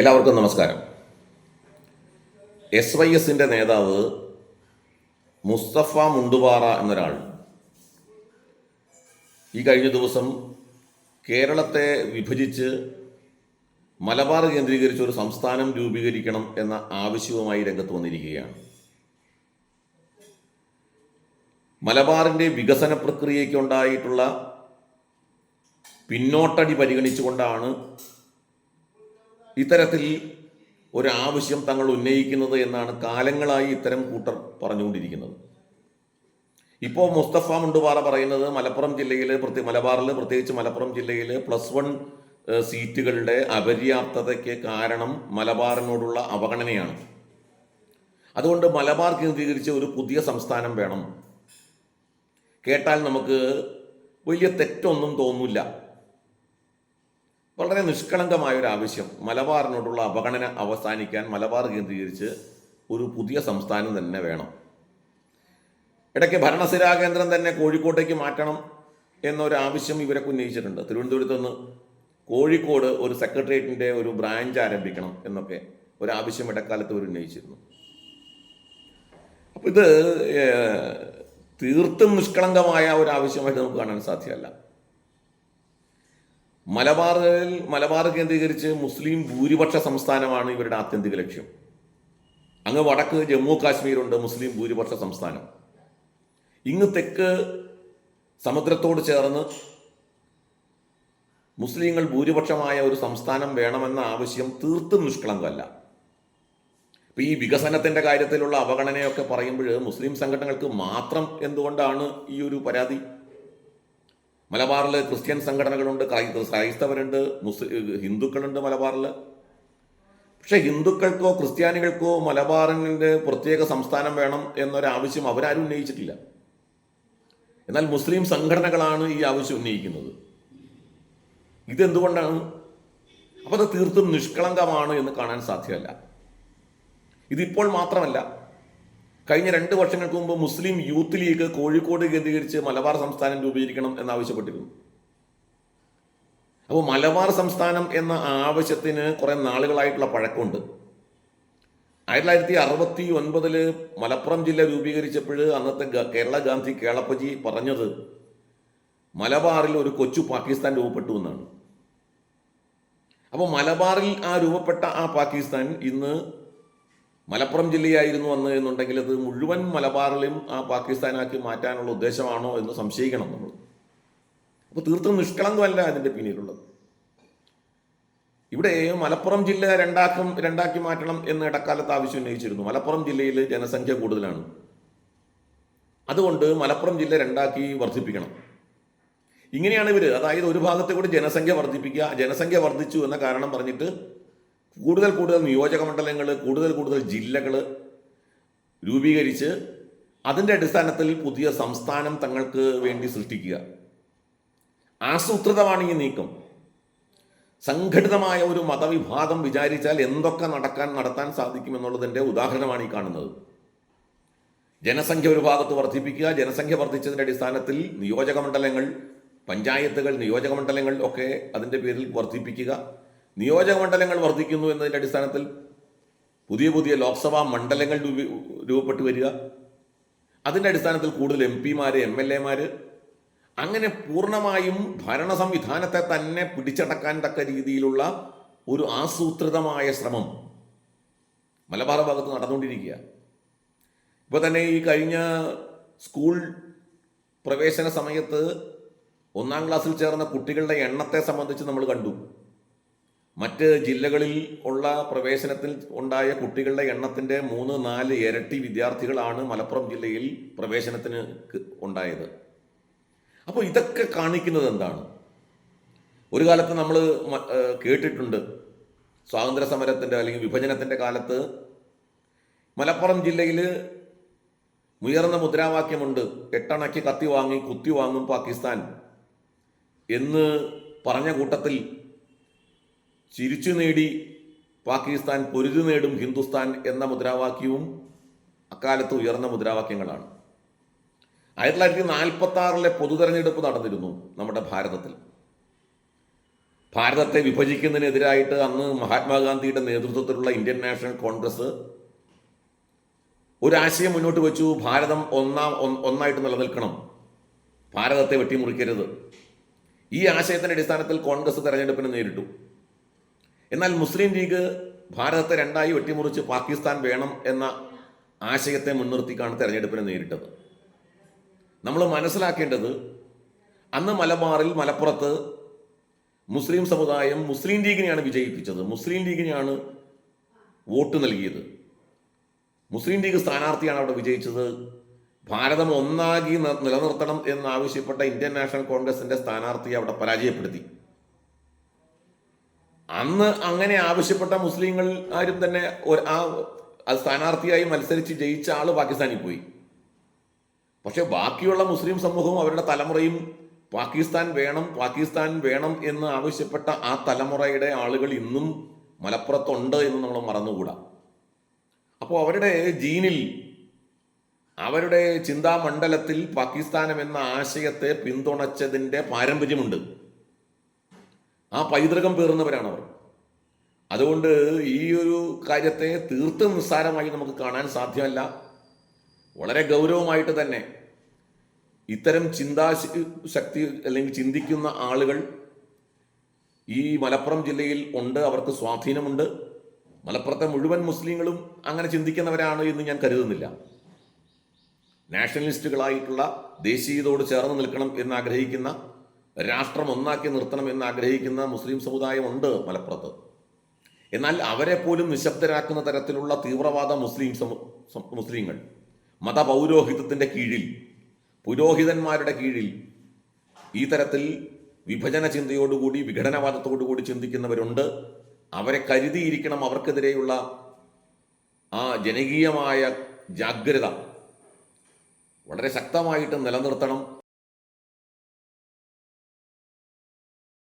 എല്ലാവർക്കും നമസ്കാരം. SYSന്റെ നേതാവ് മുസ്തഫ മുണ്ടുപാറ എന്നൊരാൾ ഈ കഴിഞ്ഞ ദിവസം കേരളത്തെ വിഭജിച്ച് മലബാർ കേന്ദ്രീകരിച്ച് ഒരു സംസ്ഥാനം രൂപീകരിക്കണം എന്ന ആവശ്യവുമായി രംഗത്ത് വന്നിരിക്കുകയാണ്. മലബാറിൻ്റെ വികസന പ്രക്രിയയ്ക്കുണ്ടായിട്ടുള്ള പിന്നോട്ടടി പരിഗണിച്ചുകൊണ്ടാണ് ഇത്തരത്തിൽ ഒരാവശ്യം തങ്ങൾ ഉന്നയിക്കുന്നത് എന്നാണ് കാലങ്ങളായി ഇത്തരം കൂട്ടർ പറഞ്ഞുകൊണ്ടിരിക്കുന്നത്. ഇപ്പോൾ മുസ്തഫ മുണ്ടുപാറ പറയുന്നത് മലപ്പുറം ജില്ലയിൽ മലബാറിൽ പ്രത്യേകിച്ച് മലപ്പുറം ജില്ലയിൽ +1 സീറ്റുകളുടെ അപര്യാപ്തതയ്ക്ക് കാരണം മലബാറിനോടുള്ള അവഗണനയാണ്. അതുകൊണ്ട് മലബാർ കേന്ദ്രീകരിച്ച് ഒരു പുതിയ സംസ്ഥാനം വേണം. കേട്ടാൽ നമുക്ക് വലിയ തെറ്റൊന്നും തോന്നില്ല. വളരെ നിഷ്കളങ്കമായൊരാവശ്യം, മലബാറിനോടുള്ള അവഗണന അവസാനിക്കാൻ മലബാർ കേന്ദ്രീകരിച്ച് ഒരു പുതിയ സംസ്ഥാനം തന്നെ വേണം. ഇടയ്ക്ക് ഭരണസിരാ കേന്ദ്രം തന്നെ കോഴിക്കോട്ടേക്ക് മാറ്റണം എന്നൊരാവശ്യം ഇവരൊക്കെ ഉന്നയിച്ചിട്ടുണ്ട്. തിരുവനന്തപുരത്ത് നിന്ന് കോഴിക്കോട് ഒരു സെക്രട്ടേറിയറ്റിൻ്റെ ഒരു ബ്രാഞ്ച് ആരംഭിക്കണം എന്നൊക്കെ ഒരാവശ്യം ഇടക്കാലത്ത് ഇവർ ഉന്നയിച്ചിരുന്നു. അപ്പോൾ ഇത് തീർത്തും നിഷ്കളങ്കമായ ഒരാവശ്യമായിട്ട് നമുക്ക് കാണാൻ സാധ്യമല്ല. മലബാർ കേന്ദ്രീകരിച്ച് മുസ്ലിം ഭൂരിപക്ഷ സംസ്ഥാനമാണ് ഇവരുടെ ആത്യന്തിക ലക്ഷ്യം. അങ്ങ് വടക്ക് ജമ്മു കാശ്മീരുണ്ട്, മുസ്ലിം ഭൂരിപക്ഷ സംസ്ഥാനം. ഇങ്ങ് തെക്ക് സമുദ്രത്തോട് ചേർന്ന് മുസ്ലിങ്ങൾ ഭൂരിപക്ഷമായ ഒരു സംസ്ഥാനം വേണമെന്ന ആവശ്യം തീർത്തും നിഷ്കളങ്കമല്ല. ഇപ്പം ഈ വികസനത്തിൻ്റെ കാര്യത്തിലുള്ള അവഗണനയൊക്കെ പറയുമ്പോൾ മുസ്ലിം സംഘടനകൾക്ക് മാത്രം എന്തുകൊണ്ടാണ് ഈ ഒരു പരാതി? മലബാറിൽ ക്രിസ്ത്യൻ സംഘടനകളുണ്ട്, ക്രൈസ്തവരുണ്ട്, ഹിന്ദുക്കളുണ്ട് മലബാറിൽ. പക്ഷെ ഹിന്ദുക്കൾക്കോ ക്രിസ്ത്യാനികൾക്കോ മലബാറിൻ്റെ പ്രത്യേക സംസ്ഥാനം വേണം എന്നൊരാവശ്യം അവരാരും ഉന്നയിച്ചിട്ടില്ല. എന്നാൽ മുസ്ലിം സംഘടനകളാണ് ഈ ആവശ്യം ഉന്നയിക്കുന്നത്. ഇതെന്തുകൊണ്ടാണ്? അപ്പോൾ അത് തീർത്തും നിഷ്കളങ്കമാണ് എന്ന് കാണാൻ സാധ്യമല്ല. ഇതിപ്പോൾ മാത്രമല്ല, കഴിഞ്ഞ 2 വർഷങ്ങൾക്ക് മുമ്പ് മുസ്ലിം യൂത്ത് ലീഗ് കോഴിക്കോട് കേന്ദ്രീകരിച്ച് മലബാർ സംസ്ഥാനം രൂപീകരിക്കണം എന്നാവശ്യപ്പെട്ടിരുന്നു. അപ്പോൾ മലബാർ സംസ്ഥാനം എന്ന ആവശ്യത്തിന് കുറേ നാളുകളായിട്ടുള്ള പഴക്കമുണ്ട്. 1969 മലപ്പുറം ജില്ല രൂപീകരിച്ചപ്പോൾ അന്നത്തെ കേരള ഗാന്ധി കേളപ്പജി പറഞ്ഞത് മലബാറിൽ ഒരു കൊച്ചു പാകിസ്ഥാൻ രൂപപ്പെട്ടു എന്നാണ്. അപ്പോൾ മലബാറിൽ രൂപപ്പെട്ട പാകിസ്ഥാൻ ഇന്ന് മലപ്പുറം ജില്ലയായിരുന്നു അന്ന് എന്നുണ്ടെങ്കിൽ അത് മുഴുവൻ മലബാറിലും പാകിസ്ഥാനാക്കി മാറ്റാനുള്ള ഉദ്ദേശമാണോ എന്ന് സംശയിക്കണം നമ്മൾ. അപ്പോൾ തീർത്തും നിഷ്കളങ്കമല്ല അതിൻ്റെ പിന്നിലുള്ളത്. ഇവിടെ മലപ്പുറം ജില്ല രണ്ടാക്കി മാറ്റണം എന്ന് ഇടക്കാലത്ത് ആവശ്യം ഉന്നയിച്ചിരുന്നു. മലപ്പുറം ജില്ലയിൽ ജനസംഖ്യ കൂടുതലാണ്, അതുകൊണ്ട് മലപ്പുറം ജില്ല 2 വർദ്ധിപ്പിക്കണം. ഇങ്ങനെയാണ് ഇവർ, അതായത് ഒരു ഭാഗത്തെ കൂടി ജനസംഖ്യ വർദ്ധിപ്പിക്കുക, ജനസംഖ്യ വർദ്ധിച്ചു എന്ന കാരണം പറഞ്ഞിട്ട് കൂടുതൽ നിയോജക മണ്ഡലങ്ങൾ, കൂടുതൽ ജില്ലകൾ രൂപീകരിച്ച് അതിൻ്റെ അടിസ്ഥാനത്തിൽ പുതിയ സംസ്ഥാനം തങ്ങൾക്ക് വേണ്ടി സൃഷ്ടിക്കുക. ആസൂത്രിതമാണ് ഈ നീക്കം. സംഘടിതമായ ഒരു മതവിഭാഗം വിചാരിച്ചാൽ എന്തൊക്കെ നടത്താൻ സാധിക്കുമെന്നുള്ളതിൻ്റെ ഉദാഹരണമാണ് ഈ കാണുന്നത്. ജനസംഖ്യ ഒരു ഭാഗത്ത് വർദ്ധിപ്പിക്കുക, ജനസംഖ്യ വർദ്ധിച്ചതിൻ്റെ അടിസ്ഥാനത്തിൽ നിയോജക മണ്ഡലങ്ങൾ, പഞ്ചായത്തുകൾ, നിയോജക മണ്ഡലങ്ങൾ ഒക്കെ അതിൻ്റെ പേരിൽ വർദ്ധിപ്പിക്കുക. നിയോജക മണ്ഡലങ്ങൾ വർദ്ധിക്കുന്നു എന്നതിൻ്റെ അടിസ്ഥാനത്തിൽ പുതിയ ലോക്സഭാ മണ്ഡലങ്ങൾ രൂപപ്പെട്ടു വരിക. അതിൻ്റെ അടിസ്ഥാനത്തിൽ കൂടുതൽ MP-മാർ, MLA-മാർ, അങ്ങനെ പൂർണ്ണമായും ഭരണ സംവിധാനത്തെ തന്നെ പിടിച്ചടക്കാൻ തക്ക രീതിയിലുള്ള ഒരു ആസൂത്രിതമായ ശ്രമം മലബാർ ഭാഗത്ത് നടന്നുകൊണ്ടിരിക്കുക. ഇപ്പോൾ തന്നെ ഈ കഴിഞ്ഞ സ്കൂൾ പ്രവേശന സമയത്ത് 1ാം ക്ലാസ്സിൽ ചേർന്ന കുട്ടികളുടെ എണ്ണത്തെ സംബന്ധിച്ച് നമ്മൾ കണ്ടു. മറ്റ് ജില്ലകളിൽ ഉള്ള പ്രവേശനത്തിൽ ഉണ്ടായ കുട്ടികളുടെ എണ്ണത്തിൻ്റെ 3-4 ഇരട്ടി വിദ്യാർത്ഥികളാണ് മലപ്പുറം ജില്ലയിൽ പ്രവേശനത്തിന് ഉണ്ടായത്. അപ്പോൾ ഇതൊക്കെ കാണിക്കുന്നത് എന്താണ്? ഒരു കാലത്ത് നമ്മൾ കേട്ടിട്ടുണ്ട്, സ്വാതന്ത്ര്യ സമരത്തിൻ്റെ അല്ലെങ്കിൽ വിഭജനത്തിൻ്റെ കാലത്ത് മലപ്പുറം ജില്ലയിൽ ഉയർന്ന മുദ്രാവാക്യമുണ്ട്, 8 അണയ്ക്ക് കത്തി വാങ്ങി കുത്തി വാങ്ങും പാകിസ്ഥാൻ എന്ന് പറഞ്ഞ കൂട്ടത്തിൽ ചിരിച്ചു നേടി പാകിസ്ഥാൻ, പൊരുതി നേടും ഹിന്ദുസ്ഥാൻ എന്ന മുദ്രാവാക്യവും അക്കാലത്ത് ഉയർന്ന മുദ്രാവാക്യങ്ങളാണ്. 1946 പൊതുതെരഞ്ഞെടുപ്പ് നടന്നിരുന്നു നമ്മുടെ ഭാരതത്തിൽ. ഭാരതത്തെ വിഭജിക്കുന്നതിനെതിരായിട്ട് അന്ന് മഹാത്മാഗാന്ധിയുടെ നേതൃത്വത്തിലുള്ള ഇന്ത്യൻ നാഷണൽ കോൺഗ്രസ് ഒരാശയം മുന്നോട്ട് വെച്ചു. ഭാരതം ഒന്നായിട്ട് നിലനിൽക്കണം, ഭാരതത്തെ വെട്ടിമുറിക്കരുത്. ഈ ആശയത്തിൻ്റെ അടിസ്ഥാനത്തിൽ കോൺഗ്രസ് തെരഞ്ഞെടുപ്പിനെ നേരിട്ടു. എന്നാൽ മുസ്ലിം ലീഗ് ഭാരതത്തെ രണ്ടായി വെട്ടിമുറിച്ച് പാകിസ്ഥാൻ വേണം എന്ന ആശയത്തെ മുൻനിർത്തിക്കാണ് തെരഞ്ഞെടുപ്പിനെ നേരിട്ടത്. നമ്മൾ മനസ്സിലാക്കേണ്ടത്, അന്ന് മലപ്പുറത്ത് മുസ്ലിം സമുദായം മുസ്ലിം ലീഗിനെയാണ് വിജയിപ്പിച്ചത്, മുസ്ലിം ലീഗിനെയാണ് വോട്ട് നൽകിയത്. മുസ്ലിം ലീഗ് സ്ഥാനാർത്ഥിയാണ് അവിടെ വിജയിച്ചത്. ഭാരതം ഒന്നാകി നിലനിർത്തണം എന്നാവശ്യപ്പെട്ട ഇന്ത്യൻ നാഷണൽ കോൺഗ്രസിന്റെ സ്ഥാനാർത്ഥിയെ അവിടെ പരാജയപ്പെടുത്തി. അന്ന് അങ്ങനെ ആവശ്യപ്പെട്ട മുസ്ലിങ്ങൾ ആരും തന്നെ സ്ഥാനാർത്ഥിയായി മത്സരിച്ച് ജയിച്ച ആള് പാകിസ്ഥാനിൽ പോയി. പക്ഷെ ബാക്കിയുള്ള മുസ്ലിം സമൂഹവും അവരുടെ തലമുറയും പാകിസ്ഥാൻ വേണം എന്ന് ആവശ്യപ്പെട്ട ആ തലമുറയുടെ ആളുകൾ ഇന്നും മലപ്പുറത്തുണ്ട് എന്ന് നമ്മൾ മറന്നുകൂടാ. അപ്പോൾ അവരുടെ ജീനിൽ, അവരുടെ ചിന്താമണ്ഡലത്തിൽ പാകിസ്ഥാനം എന്ന ആശയത്തെ പിന്തുണച്ചതിൻ്റെ പാരമ്പര്യമുണ്ട്. ആ പൈതൃകം പേറുന്നവരാണ് അവർ. അതുകൊണ്ട് ഈ ഒരു കാര്യത്തെ തീർത്തും നിസ്സാരമായി നമുക്ക് കാണാൻ സാധ്യമല്ല. വളരെ ഗൗരവമായിട്ട് തന്നെ ഇത്തരം ചിന്താശക്തി അല്ലെങ്കിൽ ചിന്തിക്കുന്ന ആളുകൾ ഈ മലപ്പുറം ജില്ലയിൽ ഉണ്ട്, അവർക്ക് സ്വാധീനമുണ്ട്. മലപ്പുറത്തെ മുഴുവൻ മുസ്ലിങ്ങളും അങ്ങനെ ചിന്തിക്കുന്നവരാണ് എന്ന് ഞാൻ കരുതുന്നില്ല. നാഷണലിസ്റ്റുകളായിട്ടുള്ള, ദേശീയതയോട് ചേർന്ന് നിൽക്കണം എന്നാഗ്രഹിക്കുന്ന, രാഷ്ട്രം ഒന്നാക്കി നിർത്തണം എന്നാഗ്രഹിക്കുന്ന മുസ്ലിം സമുദായമുണ്ട് മലപ്പുറത്ത്. എന്നാൽ അവരെ പോലും നിശബ്ദരാക്കുന്ന തരത്തിലുള്ള തീവ്രവാദ മുസ്ലിങ്ങൾ മതപൗരോഹിത്യത്തിൻ്റെ കീഴിൽ, പുരോഹിതന്മാരുടെ കീഴിൽ ഈ തരത്തിൽ വിഭജന ചിന്തയോടുകൂടി, വിഘടനവാദത്തോടുകൂടി ചിന്തിക്കുന്നവരുണ്ട്. അവരെ കരുതിയിരിക്കണം. അവർക്കെതിരെയുള്ള ആ ജനകീയമായ ജാഗ്രത വളരെ ശക്തമായിട്ട് നിലനിർത്തണം.